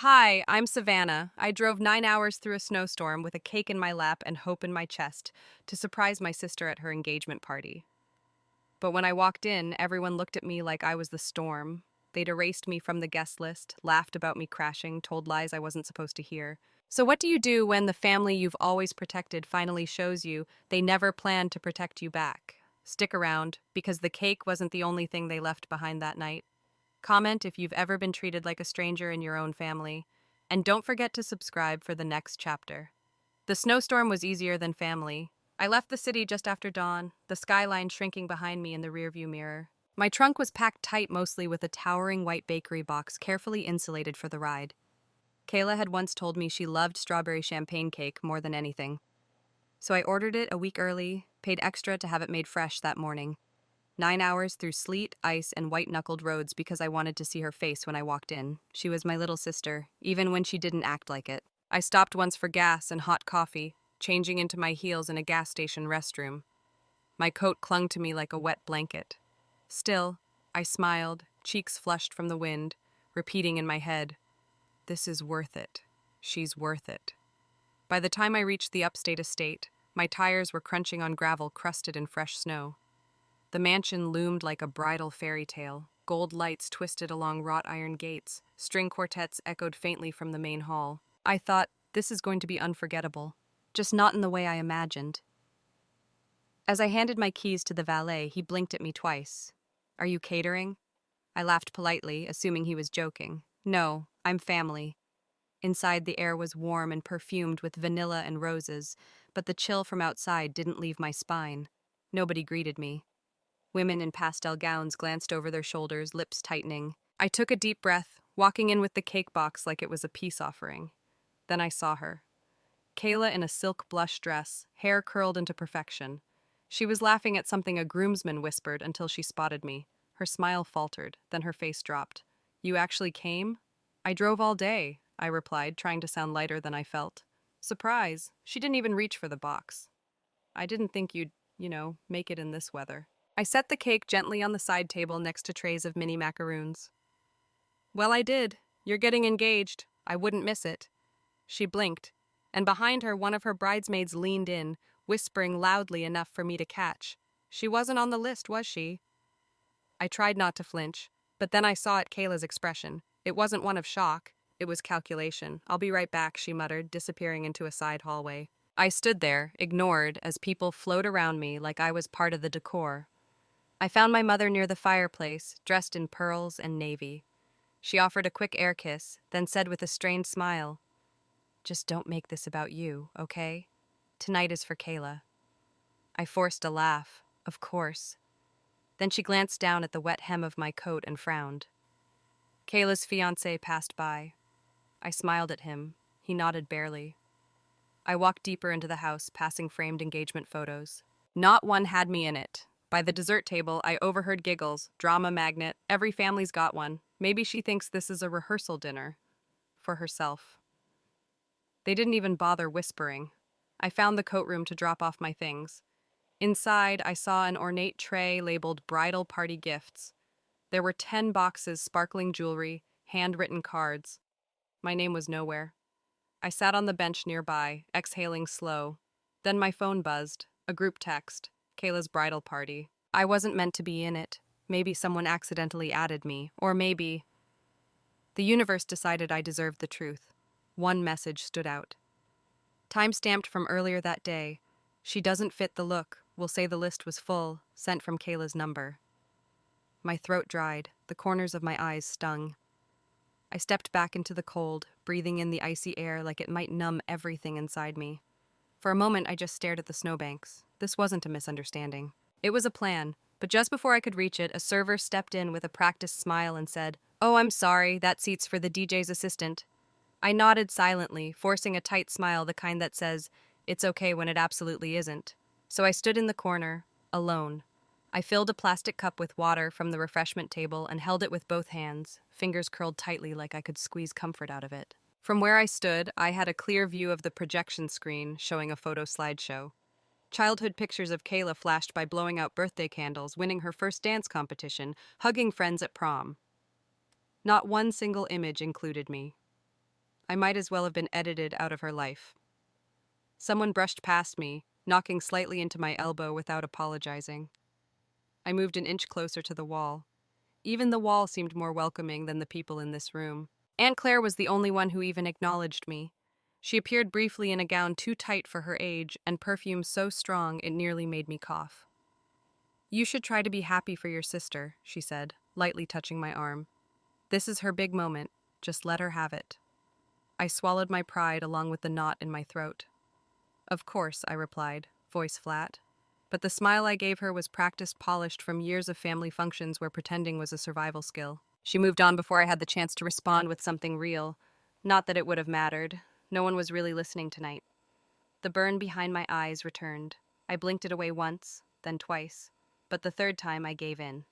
Hi, I'm Savannah. I drove 9 hours through a snowstorm with a cake in my lap and hope in my chest to surprise my sister at her engagement party. But when I walked in, everyone looked at me like I was the storm. They'd erased me from the guest list, laughed about me crashing, told lies I wasn't supposed to hear. So, what do you do when the family you've always protected finally shows you they never planned to protect you back? Stick around, because the cake wasn't the only thing they left behind that night. Comment if you've ever been treated like a stranger in your own family. And don't forget to subscribe for the next chapter. The snowstorm was easier than family. I left the city just after dawn, the skyline shrinking behind me in the rearview mirror. My trunk was packed tight mostly with a towering white bakery box carefully insulated for the ride. Kayla had once told me she loved strawberry champagne cake more than anything. So I ordered it a week early, paid extra to have it made fresh that morning. 9 hours through sleet, ice, and white-knuckled roads because I wanted to see her face when I walked in. She was my little sister, even when she didn't act like it. I stopped once for gas and hot coffee, changing into my heels in a gas station restroom. My coat clung to me like a wet blanket. Still, I smiled, cheeks flushed from the wind, repeating in my head, "This is worth it. She's worth it." By the time I reached the upstate estate, my tires were crunching on gravel crusted in fresh snow. The mansion loomed like a bridal fairy tale. Gold lights twisted along wrought iron gates. String quartets echoed faintly from the main hall. I thought, this is going to be unforgettable. Just not in the way I imagined. As I handed my keys to the valet, he blinked at me twice. "Are you catering?" I laughed politely, assuming he was joking. "No, I'm family." Inside, the air was warm and perfumed with vanilla and roses, but the chill from outside didn't leave my spine. Nobody greeted me. Women in pastel gowns glanced over their shoulders, lips tightening. I took a deep breath, walking in with the cake box like it was a peace offering. Then I saw her. Kayla in a silk blush dress, hair curled into perfection. She was laughing at something a groomsman whispered until she spotted me. Her smile faltered, then her face dropped. "You actually came?" "I drove all day," I replied, trying to sound lighter than I felt. "Surprise, she didn't even reach for the box. I didn't think you'd make it in this weather." I set the cake gently on the side table next to trays of mini macaroons. "Well, I did. You're getting engaged. I wouldn't miss it." She blinked, and behind her one of her bridesmaids leaned in, whispering loudly enough for me to catch. "She wasn't on the list, was she?" I tried not to flinch, but then I saw at Kayla's expression. It wasn't one of shock. It was calculation. "I'll be right back," she muttered, disappearing into a side hallway. I stood there, ignored, as people flowed around me like I was part of the decor. I found my mother near the fireplace, dressed in pearls and navy. She offered a quick air kiss, then said with a strained smile, "Just don't make this about you, okay? Tonight is for Kayla." I forced a laugh. Of course. Then she glanced down at the wet hem of my coat and frowned. Kayla's fiancé passed by. I smiled at him. He nodded barely. I walked deeper into the house, passing framed engagement photos. Not one had me in it. By the dessert table, I overheard giggles. "Drama magnet. Every family's got one. Maybe she thinks this is a rehearsal dinner." For herself. They didn't even bother whispering. I found the coat room to drop off my things. Inside, I saw an ornate tray labeled Bridal Party Gifts. There were 10 boxes, sparkling jewelry, handwritten cards. My name was nowhere. I sat on the bench nearby, exhaling slow. Then my phone buzzed. A group text. Kayla's bridal party. I wasn't meant to be in it. Maybe someone accidentally added me, or maybe... The universe decided I deserved the truth. One message stood out. Time-stamped from earlier that day. "She doesn't fit the look. We'll say the list was full." Sent from Kayla's number. My throat dried. The corners of my eyes stung. I stepped back into the cold, breathing in the icy air like it might numb everything inside me. For a moment, I just stared at the snowbanks. This wasn't a misunderstanding. It was a plan, but just before I could reach it, a server stepped in with a practiced smile and said, "Oh, I'm sorry, that seat's for the DJ's assistant." I nodded silently, forcing a tight smile, the kind that says, "It's okay when it absolutely isn't." So I stood in the corner, alone. I filled a plastic cup with water from the refreshment table and held it with both hands, fingers curled tightly like I could squeeze comfort out of it. From where I stood, I had a clear view of the projection screen showing a photo slideshow. Childhood pictures of Kayla flashed by blowing out birthday candles, winning her first dance competition, hugging friends at prom. Not one single image included me. I might as well have been edited out of her life. Someone brushed past me, knocking slightly into my elbow without apologizing. I moved an inch closer to the wall. Even the wall seemed more welcoming than the people in this room. Aunt Claire was the only one who even acknowledged me. She appeared briefly in a gown too tight for her age and perfume so strong it nearly made me cough. "You should try to be happy for your sister," she said, lightly touching my arm. "This is her big moment. Just let her have it." I swallowed my pride along with the knot in my throat. "Of course," I replied, voice flat. But the smile I gave her was practiced polished from years of family functions where pretending was a survival skill. She moved on before I had the chance to respond with something real. Not that it would have mattered. No one was really listening tonight. The burn behind my eyes returned. I blinked it away once, then twice. But the third time I gave in.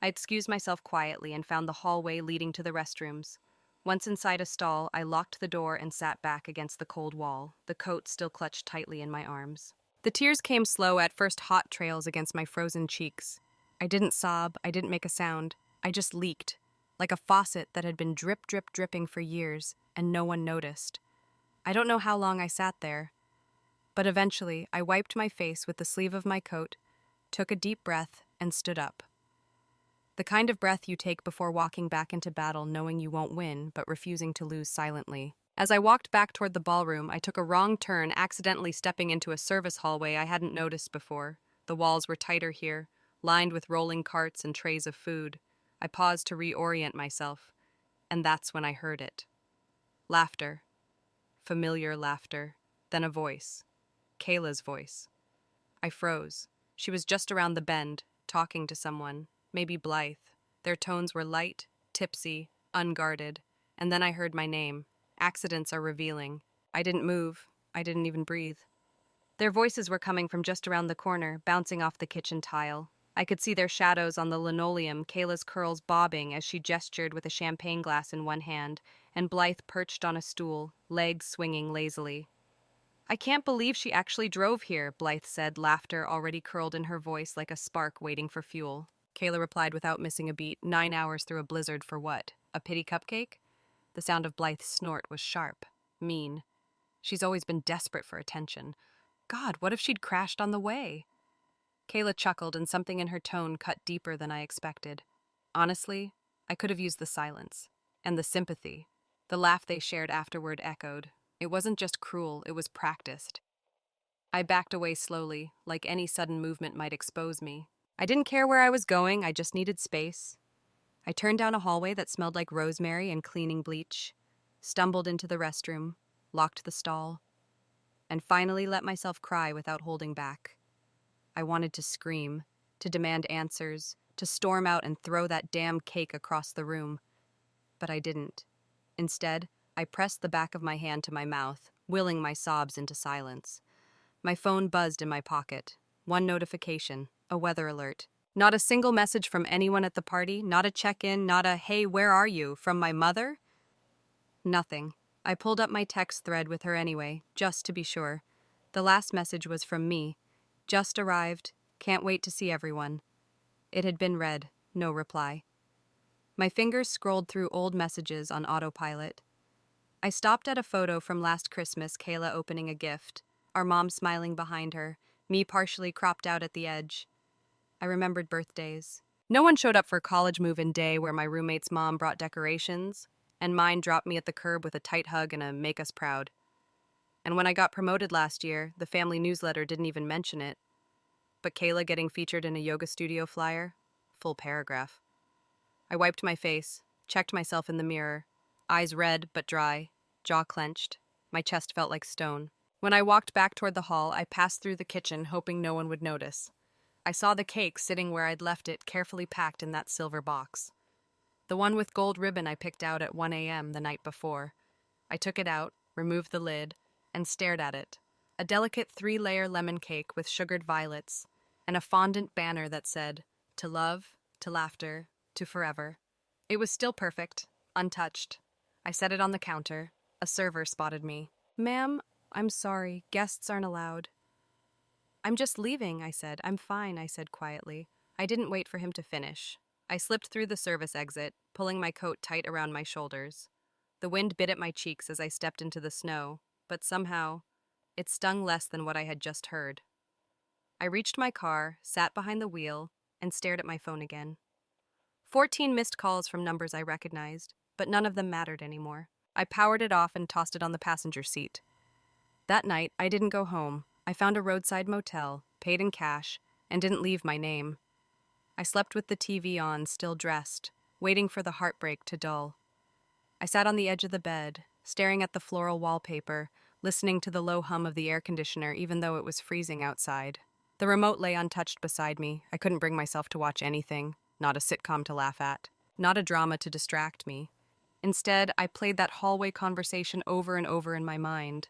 I excused myself quietly and found the hallway leading to the restrooms. Once inside a stall, I locked the door and sat back against the cold wall, the coat still clutched tightly in my arms. The tears came slow, at first hot trails against my frozen cheeks. I didn't sob, I didn't make a sound. I just leaked, like a faucet that had been drip, drip, dripping for years, and no one noticed. I don't know how long I sat there, but eventually I wiped my face with the sleeve of my coat, took a deep breath, and stood up. The kind of breath you take before walking back into battle knowing you won't win, but refusing to lose silently. As I walked back toward the ballroom, I took a wrong turn, accidentally stepping into a service hallway I hadn't noticed before. The walls were tighter here, lined with rolling carts and trays of food. I paused to reorient myself, and that's when I heard it. Laughter. Familiar laughter. Then a voice. Kayla's voice. I froze. She was just around the bend, talking to someone. Maybe Blythe. Their tones were light, tipsy, unguarded. And then I heard my name. Accidents are revealing. I didn't move. I didn't even breathe. Their voices were coming from just around the corner, bouncing off the kitchen tile. I could see their shadows on the linoleum, Kayla's curls bobbing as she gestured with a champagne glass in one hand, and Blythe perched on a stool, legs swinging lazily. "I can't believe she actually drove here," Blythe said, laughter already curled in her voice like a spark waiting for fuel. Kayla replied without missing a beat, 9 hours through a blizzard for what? A pity cupcake? The sound of Blythe's snort was sharp, mean. She's always been desperate for attention. God, what if she'd crashed on the way? Kayla chuckled, and something in her tone cut deeper than I expected. Honestly, I could have used the silence. And the sympathy. The laugh they shared afterward echoed. It wasn't just cruel, it was practiced. I backed away slowly, like any sudden movement might expose me. I didn't care where I was going, I just needed space. I turned down a hallway that smelled like rosemary and cleaning bleach, stumbled into the restroom, locked the stall, and finally let myself cry without holding back. I wanted to scream, to demand answers, to storm out and throw that damn cake across the room. But I didn't. Instead, I pressed the back of my hand to my mouth, willing my sobs into silence. My phone buzzed in my pocket. One notification, a weather alert. Not a single message from anyone at the party, not a check-in, not a "hey, where are you?" from my mother? Nothing. I pulled up my text thread with her anyway, just to be sure. The last message was from me. Just arrived. Can't wait to see everyone. It had been read. No reply. My fingers scrolled through old messages on autopilot. I stopped at a photo from last Christmas, Kayla opening a gift, our mom smiling behind her, me partially cropped out at the edge. I remembered birthdays. No one showed up for college move-in day where my roommate's mom brought decorations, and mine dropped me at the curb with a tight hug and a "make us proud." And when I got promoted last year, the family newsletter didn't even mention it. But Kayla getting featured in a yoga studio flyer? Full paragraph. I wiped my face, checked myself in the mirror. Eyes red but dry, jaw clenched. My chest felt like stone. When I walked back toward the hall, I passed through the kitchen, hoping no one would notice. I saw the cake sitting where I'd left it, carefully packed in that silver box. The one with gold ribbon I picked out at 1 a.m. the night before. I took it out, removed the lid, and stared at it. A delicate 3-layer lemon cake with sugared violets, and a fondant banner that said, "To love, to laughter, to forever." It was still perfect, untouched. I set it on the counter. A server spotted me. "Ma'am, I'm sorry, guests aren't allowed." "I'm just leaving," I said. "I'm fine," I said quietly. I didn't wait for him to finish. I slipped through the service exit, pulling my coat tight around my shoulders. The wind bit at my cheeks as I stepped into the snow, but somehow, it stung less than what I had just heard. I reached my car, sat behind the wheel, and stared at my phone again. 14 missed calls from numbers I recognized, but none of them mattered anymore. I powered it off and tossed it on the passenger seat. That night, I didn't go home. I found a roadside motel, paid in cash, and didn't leave my name. I slept with the TV on, still dressed, waiting for the heartbreak to dull. I sat on the edge of the bed, staring at the floral wallpaper, listening to the low hum of the air conditioner even though it was freezing outside. The remote lay untouched beside me. I couldn't bring myself to watch anything, not a sitcom to laugh at, not a drama to distract me. Instead, I played that hallway conversation over and over in my mind.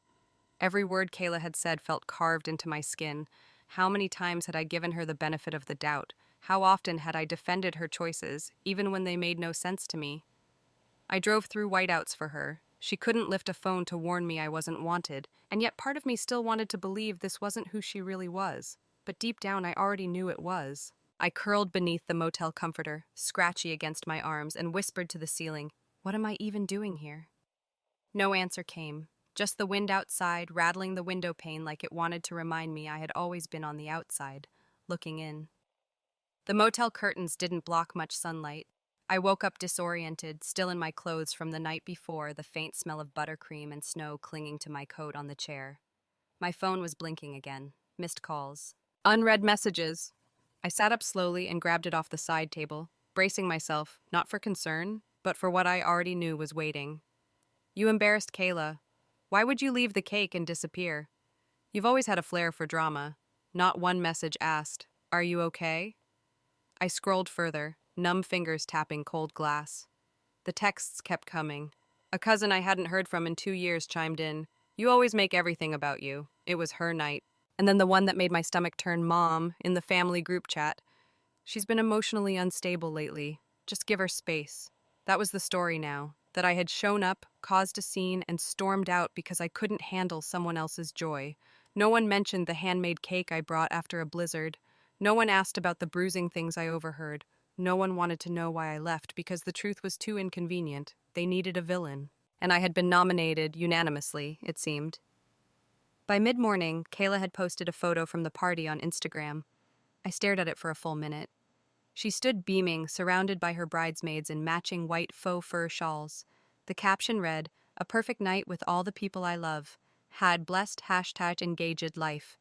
Every word Kayla had said felt carved into my skin. How many times had I given her the benefit of the doubt? How often had I defended her choices, even when they made no sense to me? I drove through whiteouts for her. She couldn't lift a phone to warn me I wasn't wanted, and yet part of me still wanted to believe this wasn't who she really was. But deep down, I already knew it was. I curled beneath the motel comforter, scratchy against my arms, and whispered to the ceiling, "What am I even doing here?" No answer came. Just the wind outside, rattling the window pane like it wanted to remind me I had always been on the outside, looking in. The motel curtains didn't block much sunlight. I woke up disoriented, still in my clothes from the night before, the faint smell of buttercream and snow clinging to my coat on the chair. My phone was blinking again. Missed calls. Unread messages. I sat up slowly and grabbed it off the side table, bracing myself, not for concern, but for what I already knew was waiting. "You embarrassed Kayla. Why would you leave the cake and disappear? You've always had a flair for drama." Not one message asked, "Are you okay?" I scrolled further, numb fingers tapping cold glass. The texts kept coming. A cousin I hadn't heard from in 2 years chimed in, "You always make everything about you." It was her night. And then the one that made my stomach turn, "Mom," in the family group chat. "She's been emotionally unstable lately. Just give her space." That was the story now, that I had shown up, caused a scene, and stormed out because I couldn't handle someone else's joy. No one mentioned the handmade cake I brought after a blizzard. No one asked about the bruising things I overheard. No one wanted to know why I left because the truth was too inconvenient. They needed a villain. And I had been nominated unanimously, it seemed. By mid-morning, Kayla had posted a photo from the party on Instagram. I stared at it for a full minute. She stood beaming, surrounded by her bridesmaids in matching white faux fur shawls. The caption read, "A perfect night with all the people I love. Had blessed #engaged life."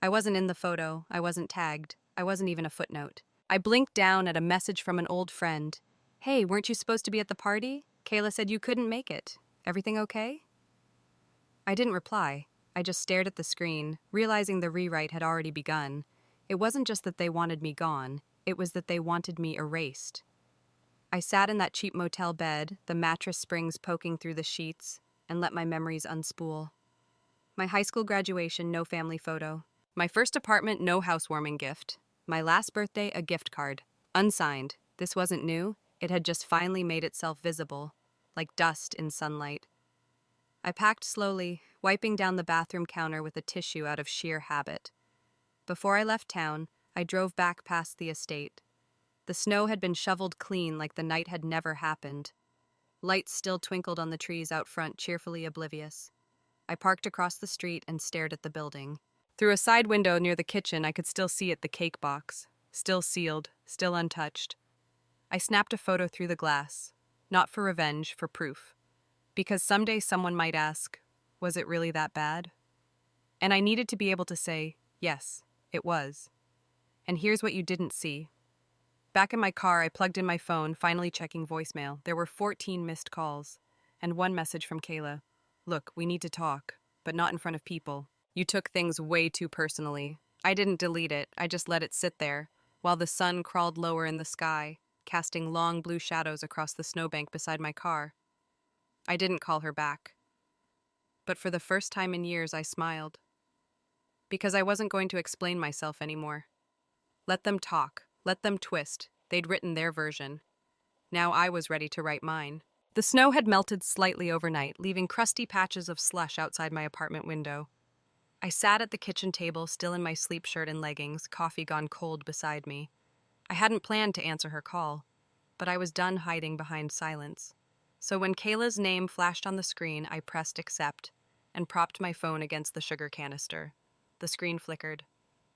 I wasn't in the photo, I wasn't tagged, I wasn't even a footnote. I blinked down at a message from an old friend. "Hey, weren't you supposed to be at the party? Kayla said you couldn't make it. Everything okay?" I didn't reply. I just stared at the screen, realizing the rewrite had already begun. It wasn't just that they wanted me gone, it was that they wanted me erased. I sat in that cheap motel bed, the mattress springs poking through the sheets, and let my memories unspool. My high school graduation, no family photo. My first apartment, no housewarming gift. My last birthday, a gift card. Unsigned. This wasn't new, it had just finally made itself visible, like dust in sunlight. I packed slowly, wiping down the bathroom counter with a tissue out of sheer habit. Before I left town, I drove back past the estate. The snow had been shoveled clean like the night had never happened. Lights still twinkled on the trees out front, cheerfully oblivious. I parked across the street and stared at the building. Through a side window near the kitchen, I could still see it, the cake box. Still sealed, still untouched. I snapped a photo through the glass. Not for revenge, for proof. Because someday someone might ask, was it really that bad? And I needed to be able to say, yes, it was. And here's what you didn't see. Back in my car, I plugged in my phone, finally checking voicemail. There were 14 missed calls. And one message from Kayla. "Look, we need to talk, but not in front of people. You took things way too personally." I didn't delete it, I just let it sit there, while the sun crawled lower in the sky, casting long blue shadows across the snowbank beside my car. I didn't call her back. But for the first time in years, I smiled. Because I wasn't going to explain myself anymore. Let them talk, let them twist. They'd written their version. Now I was ready to write mine. The snow had melted slightly overnight, leaving crusty patches of slush outside my apartment window. I sat at the kitchen table, still in my sleep shirt and leggings, coffee gone cold beside me. I hadn't planned to answer her call, but I was done hiding behind silence. So when Kayla's name flashed on the screen, I pressed accept and propped my phone against the sugar canister. The screen flickered,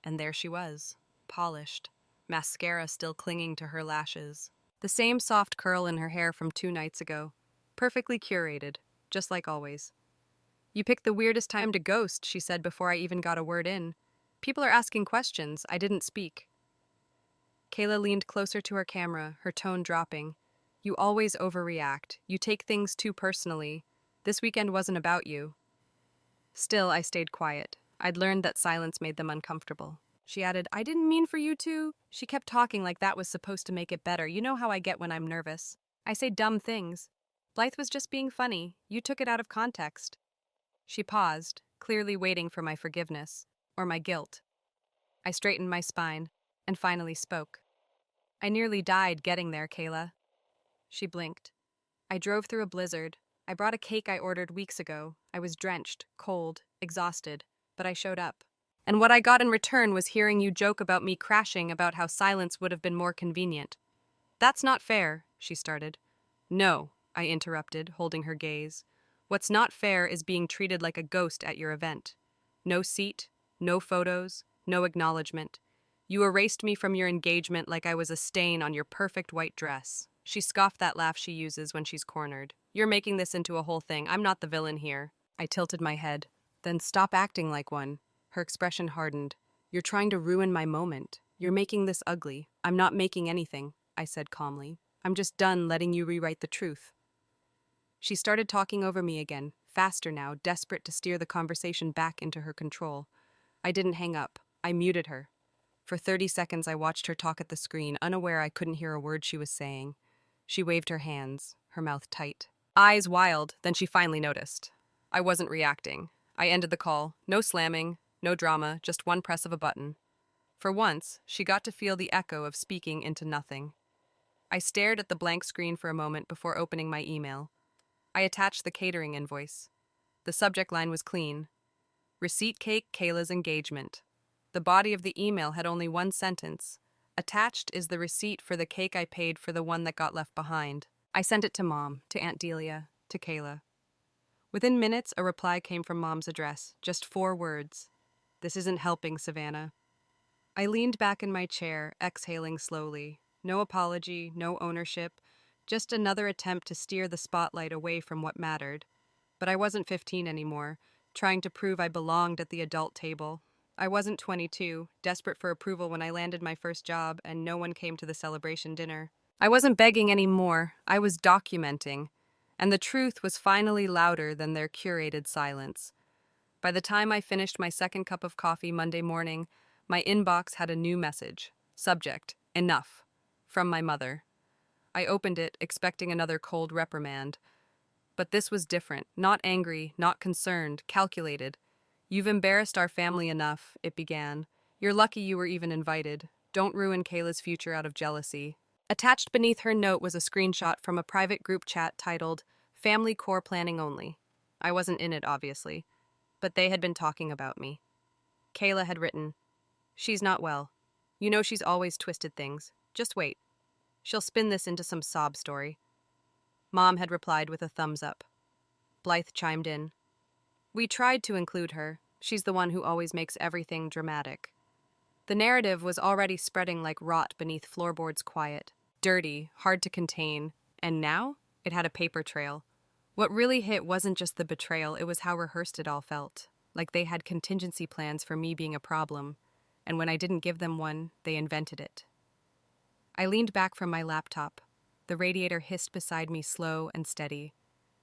and there she was, polished, mascara still clinging to her lashes. The same soft curl in her hair from 2 nights ago, perfectly curated, just like always. "You picked the weirdest time to ghost," she said before I even got a word in. "People are asking questions. I didn't speak." Kayla leaned closer to her camera, her tone dropping. "You always overreact. You take things too personally. This weekend wasn't about you." Still, I stayed quiet. I'd learned that silence made them uncomfortable. She added, "I didn't mean for you to." She kept talking like that was supposed to make it better. You know how I get when I'm nervous. I say dumb things. "Blythe was just being funny. You took it out of context." She paused, clearly waiting for my forgiveness, or my guilt. I straightened my spine, and finally spoke. "I nearly died getting there, Kayla." She blinked. "I drove through a blizzard. I brought a cake I ordered weeks ago. I was drenched, cold, exhausted, but I showed up. And what I got in return was hearing you joke about me crashing about how silence would have been more convenient." "That's not fair," she started. "No," I interrupted, holding her gaze. "What's not fair is being treated like a ghost at your event. No seat, no photos, no acknowledgement. You erased me from your engagement like I was a stain on your perfect white dress." She scoffed, that laugh she uses when she's cornered. "You're making this into a whole thing. I'm not the villain here." I tilted my head. "Then stop acting like one." Her expression hardened. "You're trying to ruin my moment. You're making this ugly." "I'm not making anything," I said calmly. "I'm just done letting you rewrite the truth." She started talking over me again, faster now, desperate to steer the conversation back into her control. I didn't hang up. I muted her. For 30 seconds I watched her talk at the screen, unaware I couldn't hear a word she was saying. She waved her hands, her mouth tight. Eyes wild, then she finally noticed. I wasn't reacting. I ended the call. No slamming, no drama, just one press of a button. For once, she got to feel the echo of speaking into nothing. I stared at the blank screen for a moment before opening my email. I attached the catering invoice. The subject line was clean. "Receipt cake, Kayla's engagement." The body of the email had only one sentence. "Attached is the receipt for the cake I paid for the one that got left behind." I sent it to Mom, to Aunt Delia, to Kayla. Within minutes, a reply came from Mom's address, just 4 words. "This isn't helping, Savannah." I leaned back in my chair, exhaling slowly. No apology, no ownership, just another attempt to steer the spotlight away from what mattered. But I wasn't 15 anymore, trying to prove I belonged at the adult table. I wasn't 22, desperate for approval when I landed my first job and no one came to the celebration dinner. I wasn't begging anymore, I was documenting. And the truth was finally louder than their curated silence. By the time I finished my second cup of coffee Monday morning, my inbox had a new message. Subject: enough. From my mother. I opened it, expecting another cold reprimand. But this was different. Not angry, not concerned, calculated. "You've embarrassed our family enough," it began. "You're lucky you were even invited. Don't ruin Kayla's future out of jealousy." Attached beneath her note was a screenshot from a private group chat titled, "Family Core Planning Only." I wasn't in it, obviously, but they had been talking about me. Kayla had written, "She's not well. You know she's always twisted things. Just wait. She'll spin this into some sob story." Mom had replied with a thumbs up. Blythe chimed in. "We tried to include her. She's the one who always makes everything dramatic." The narrative was already spreading like rot beneath floorboards quiet. Dirty, hard to contain, and now it had a paper trail. What really hit wasn't just the betrayal, it was how rehearsed it all felt. Like they had contingency plans for me being a problem, and when I didn't give them one, they invented it. I leaned back from my laptop. The radiator hissed beside me, slow and steady,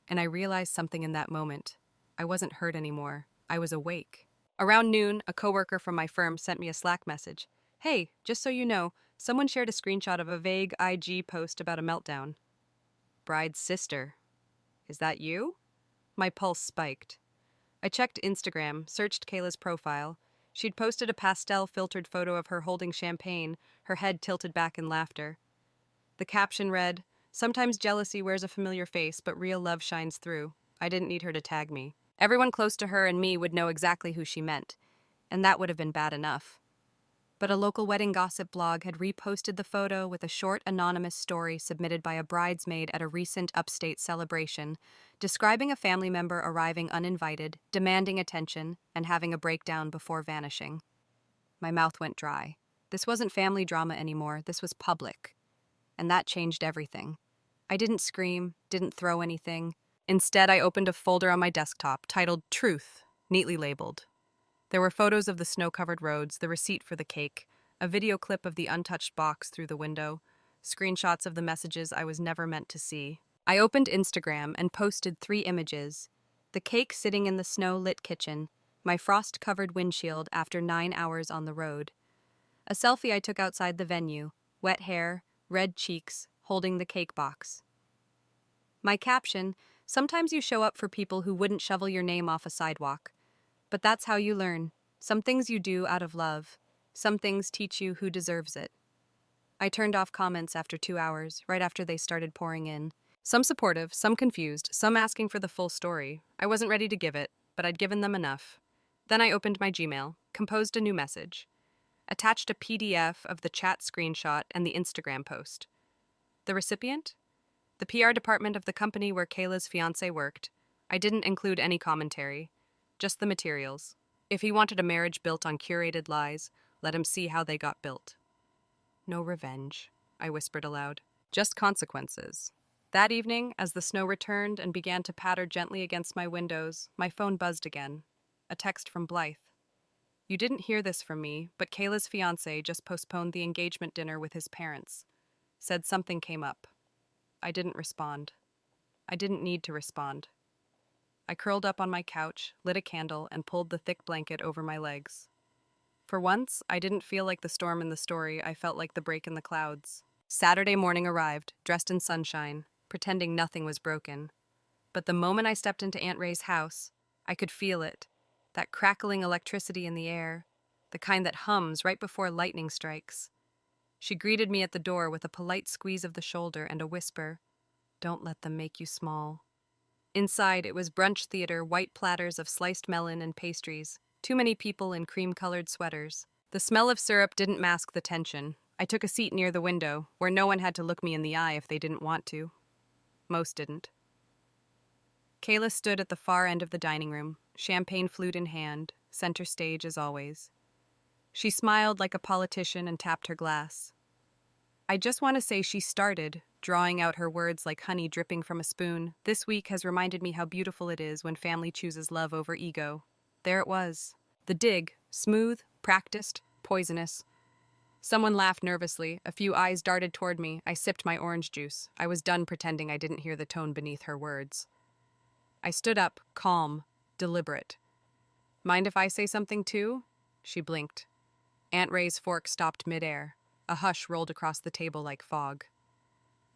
and I realized something in that moment. I wasn't hurt anymore. I was awake. Around noon, a coworker from my firm sent me a Slack message. "Hey, just so you know, someone shared a screenshot of a vague IG post about a meltdown." Bride's sister. Is that you? My pulse spiked. I checked Instagram, searched Kayla's profile. She'd posted a pastel-filtered photo of her holding champagne, her head tilted back in laughter. The caption read, "Sometimes jealousy wears a familiar face, but real love shines through." I didn't need her to tag me. Everyone close to her and me would know exactly who she meant, and that would have been bad enough. But a local wedding gossip blog had reposted the photo with a short anonymous story submitted by a bridesmaid at a recent upstate celebration, describing a family member arriving uninvited, demanding attention, and having a breakdown before vanishing. My mouth went dry. This wasn't family drama anymore, this was public. And that changed everything. I didn't scream, didn't throw anything. Instead, I opened a folder on my desktop titled Truth, neatly labeled. There were photos of the snow-covered roads, the receipt for the cake, a video clip of the untouched box through the window, screenshots of the messages I was never meant to see. I opened Instagram and posted 3 images: the cake sitting in the snow-lit kitchen, my frost-covered windshield after 9 hours on the road, a selfie I took outside the venue, wet hair, red cheeks, holding the cake box. My caption: sometimes you show up for people who wouldn't shovel your name off a sidewalk. But that's how you learn. Some things you do out of love. Some things teach you who deserves it. I turned off comments after 2 hours, right after they started pouring in. Some supportive, some confused, some asking for the full story. I wasn't ready to give it, but I'd given them enough. Then I opened my Gmail, composed a new message, attached a PDF of the chat screenshot and the Instagram post. The recipient? The PR department of the company where Kayla's fiancé worked. I didn't include any commentary. Just the materials. If he wanted a marriage built on curated lies, let him see how they got built. No revenge, I whispered aloud. Just consequences. That evening, as the snow returned and began to patter gently against my windows, my phone buzzed again. A text from Blythe. You didn't hear this from me, but Kayla's fiancé just postponed the engagement dinner with his parents. Said something came up. I didn't respond. I didn't need to respond. I curled up on my couch, lit a candle, and pulled the thick blanket over my legs. For once, I didn't feel like the storm in the story, I felt like the break in the clouds. Saturday morning arrived, dressed in sunshine, pretending nothing was broken. But the moment I stepped into Aunt Ray's house, I could feel it, that crackling electricity in the air, the kind that hums right before lightning strikes. She greeted me at the door with a polite squeeze of the shoulder and a whisper, "Don't let them make you small." Inside, it was brunch theater, white platters of sliced melon and pastries, too many people in cream-colored sweaters. The smell of syrup didn't mask the tension. I took a seat near the window, where no one had to look me in the eye if they didn't want to. Most didn't. Kayla stood at the far end of the dining room, champagne flute in hand, center stage as always. She smiled like a politician and tapped her glass. I just want to say she started, drawing out her words like honey dripping from a spoon. This week has reminded me how beautiful it is when family chooses love over ego. There it was. The dig, smooth, practiced, poisonous. Someone laughed nervously. A few eyes darted toward me. I sipped my orange juice. I was done pretending I didn't hear the tone beneath her words. I stood up, calm, deliberate. Mind if I say something too? She blinked. Aunt Ray's fork stopped midair. A hush rolled across the table like fog.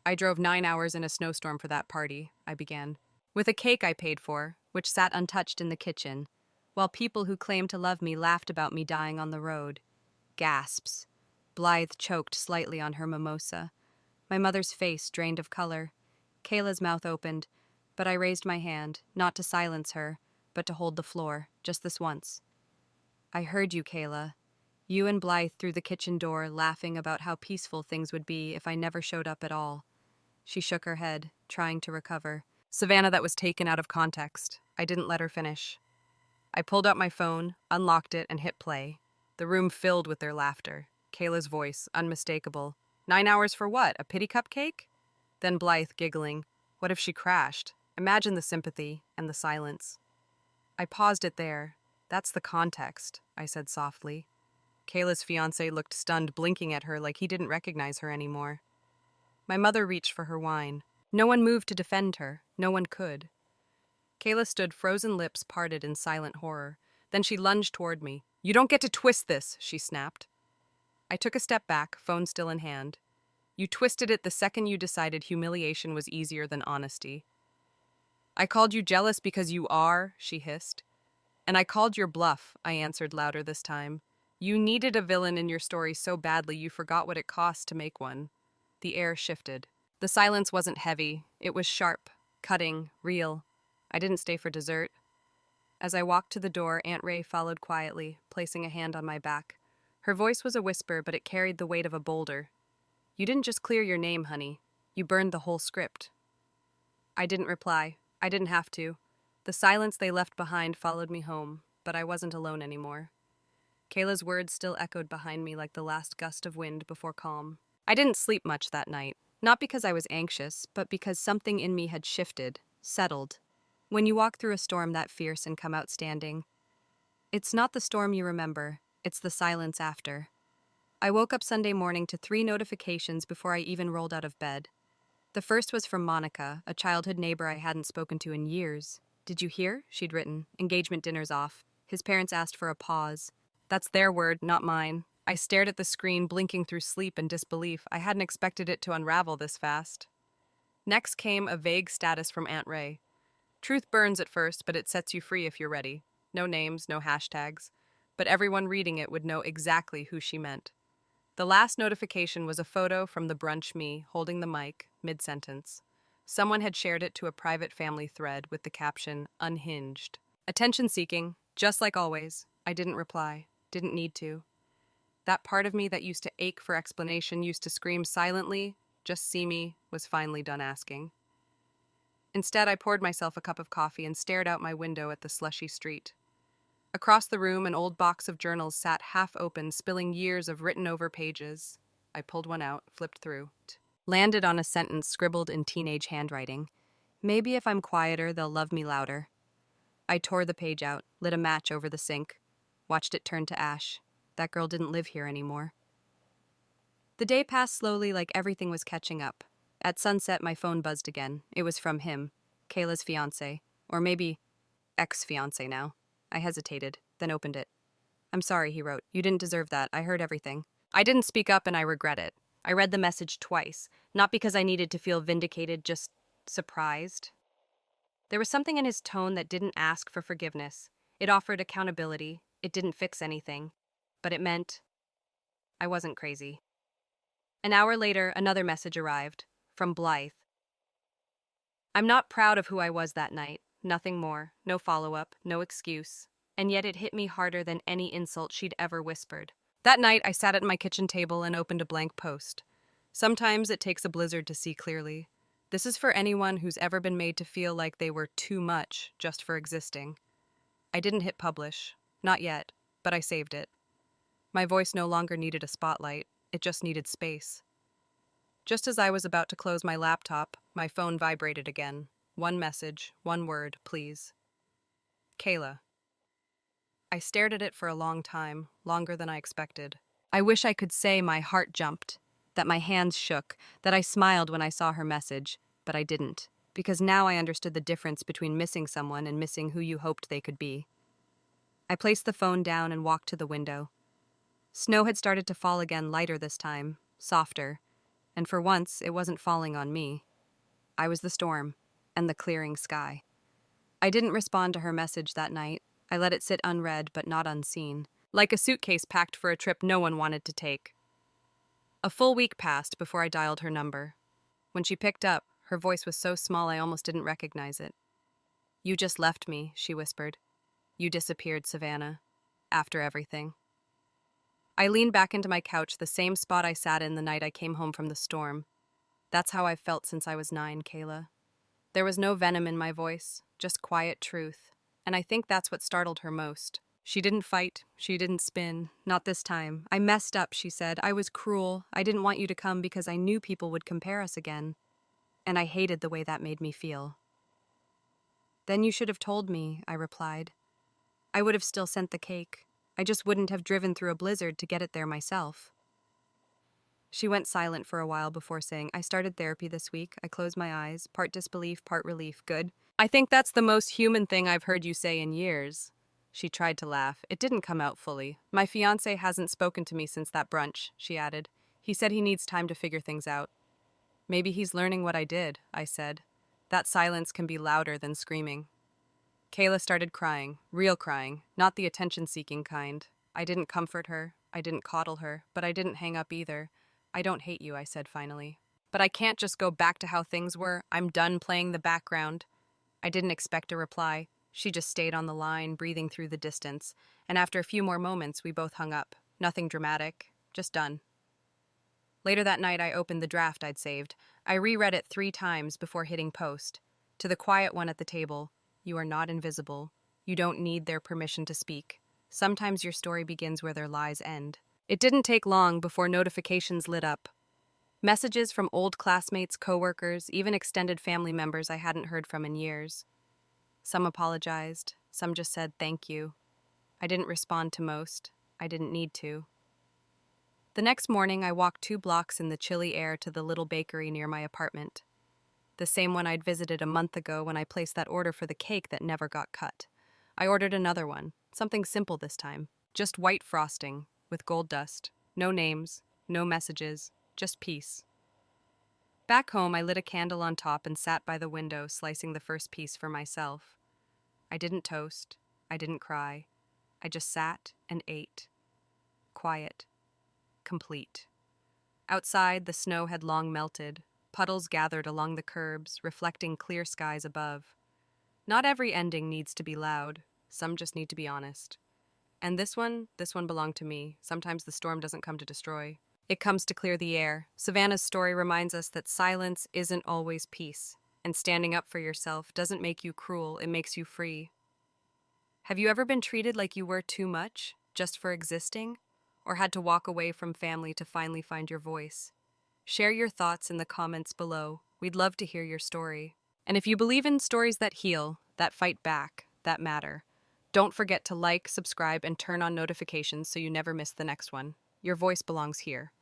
I drove 9 hours in a snowstorm for that party, I began, with a cake I paid for, which sat untouched in the kitchen, while people who claimed to love me laughed about me dying on the road. Gasps. Blythe choked slightly on her mimosa. My mother's face drained of color. Kayla's mouth opened, but I raised my hand, not to silence her, but to hold the floor, just this once. I heard you, Kayla. You and Blythe through the kitchen door, laughing about how peaceful things would be if I never showed up at all. She shook her head, trying to recover. Savannah, that was taken out of context. I didn't let her finish. I pulled out my phone, unlocked it, and hit play. The room filled with their laughter. Kayla's voice, unmistakable. 9 hours for what? A pity cupcake? Then Blythe, giggling. What if she crashed? Imagine the sympathy and the silence. I paused it there. That's the context, I said softly. Kayla's fiancé looked stunned, blinking at her like he didn't recognize her anymore. My mother reached for her wine. No one moved to defend her. No one could. Kayla stood, frozen lips parted in silent horror. Then she lunged toward me. You don't get to twist this, she snapped. I took a step back, phone still in hand. You twisted it the second you decided humiliation was easier than honesty. I called you jealous because you are, she hissed. And I called your bluff, I answered louder this time. You needed a villain in your story so badly you forgot what it cost to make one. The air shifted. The silence wasn't heavy. It was sharp, cutting, real. I didn't stay for dessert. As I walked to the door, Aunt Ray followed quietly, placing a hand on my back. Her voice was a whisper, but it carried the weight of a boulder. "You didn't just clear your name, honey. You burned the whole script." I didn't reply. I didn't have to. The silence they left behind followed me home, but I wasn't alone anymore. Kayla's words still echoed behind me like the last gust of wind before calm. I didn't sleep much that night, not because I was anxious, but because something in me had shifted, settled. When you walk through a storm that fierce and come out standing, it's not the storm you remember, it's the silence after. I woke up Sunday morning to 3 notifications before I even rolled out of bed. The first was from Monica, a childhood neighbor I hadn't spoken to in years. "Did you hear?" she'd written. "Engagement dinner's off." His parents asked for a pause. That's their word, not mine. I stared at the screen, blinking through sleep and disbelief. I hadn't expected it to unravel this fast. Next came a vague status from Aunt Ray. "Truth burns at first, but it sets you free if you're ready." No names, no hashtags. But everyone reading it would know exactly who she meant. The last notification was a photo from the brunch me, holding the mic, mid-sentence. Someone had shared it to a private family thread with the caption, "Unhinged." Attention-seeking, just like always. I didn't reply. Didn't need to. That part of me that used to ache for explanation, used to scream silently, "Just see me," was finally done asking. Instead, I poured myself a cup of coffee and stared out my window at the slushy street. Across the room, an old box of journals sat half open, spilling years of written-over pages. I pulled one out, flipped through. Landed on a sentence scribbled in teenage handwriting. "Maybe if I'm quieter, they'll love me louder." I tore the page out, lit a match over the sink, watched it turn to ash. That girl didn't live here anymore. The day passed slowly, like everything was catching up. At sunset, my phone buzzed again. It was from him, Kayla's fiancé, or maybe ex-fiancé now. I hesitated, then opened it. "I'm sorry," he wrote. "You didn't deserve that. I heard everything." I didn't speak up, and I regret it. I read the message twice, not because I needed to feel vindicated, just surprised. There was something in his tone that didn't ask for forgiveness. It offered accountability. It didn't fix anything. But it meant I wasn't crazy. An hour later, another message arrived, from Blythe. "I'm not proud of who I was that night. Nothing more. No follow-up. No excuse." And yet it hit me harder than any insult she'd ever whispered. That night, I sat at my kitchen table and opened a blank post. Sometimes it takes a blizzard to see clearly. This is for anyone who's ever been made to feel like they were too much just for existing. I didn't hit publish. Not yet, but I saved it. My voice no longer needed a spotlight. It just needed space. Just as I was about to close my laptop, my phone vibrated again. One message, one word, please. "Kayla." I stared at it for a long time, longer than I expected. I wish I could say my heart jumped, that my hands shook, that I smiled when I saw her message, but I didn't, because now I understood the difference between missing someone and missing who you hoped they could be. I placed the phone down and walked to the window. Snow had started to fall again, lighter this time, softer, and for once it wasn't falling on me. I was the storm, and the clearing sky. I didn't respond to her message that night. I let it sit unread but not unseen, like a suitcase packed for a trip no one wanted to take. A full week passed before I dialed her number. When she picked up, her voice was so small I almost didn't recognize it. "You just left me," she whispered. "You disappeared, Savannah. After everything." I leaned back into my couch, the same spot I sat in the night I came home from the storm. "That's how I've felt since I was 9, Kayla." There was no venom in my voice, just quiet truth, and I think that's what startled her most. She didn't fight, she didn't spin, not this time. "I messed up," she said. "I was cruel. I didn't want you to come because I knew people would compare us again. And I hated the way that made me feel." "Then you should have told me," I replied. "I would have still sent the cake. I just wouldn't have driven through a blizzard to get it there myself." She went silent for a while before saying, "I started therapy this week. I closed my eyes, part disbelief, part relief. Good. I think that's the most human thing I've heard you say in years." She tried to laugh. It didn't come out fully. "My fiancé hasn't spoken to me since that brunch," she added. "He said he needs time to figure things out." "Maybe he's learning what I did," I said. That silence can be louder than screaming. Kayla started crying, real crying, not the attention-seeking kind. I didn't comfort her, I didn't coddle her, but I didn't hang up either. "I don't hate you," I said finally. "But I can't just go back to how things were. I'm done playing the background." I didn't expect a reply. She just stayed on the line, breathing through the distance, and after a few more moments, we both hung up. Nothing dramatic, just done. Later that night, I opened the draft I'd saved. I reread it 3 times before hitting post. To the quiet one at the table, you are not invisible. You don't need their permission to speak. Sometimes your story begins where their lies end. It didn't take long before notifications lit up. Messages from old classmates, coworkers, even extended family members I hadn't heard from in years. Some apologized, some just said thank you. I didn't respond to most. I didn't need to. The next morning, I walked 2 blocks in the chilly air to the little bakery near my apartment. The same one I'd visited a month ago when I placed that order for the cake that never got cut. I ordered another one, something simple this time. Just white frosting, with gold dust. No names, no messages, just peace. Back home, I lit a candle on top and sat by the window, slicing the first piece for myself. I didn't toast. I didn't cry. I just sat and ate. Quiet. Complete. Outside, the snow had long melted. Puddles gathered along the curbs, reflecting clear skies above. Not every ending needs to be loud. Some just need to be honest. And this one belonged to me. Sometimes the storm doesn't come to destroy. It comes to clear the air. Savannah's story reminds us that silence isn't always peace. And standing up for yourself doesn't make you cruel, it makes you free. Have you ever been treated like you were too much, just for existing? Or had to walk away from family to finally find your voice? Share your thoughts in the comments below. We'd love to hear your story. And if you believe in stories that heal, that fight back, that matter, don't forget to like, subscribe, and turn on notifications so you never miss the next one. Your voice belongs here.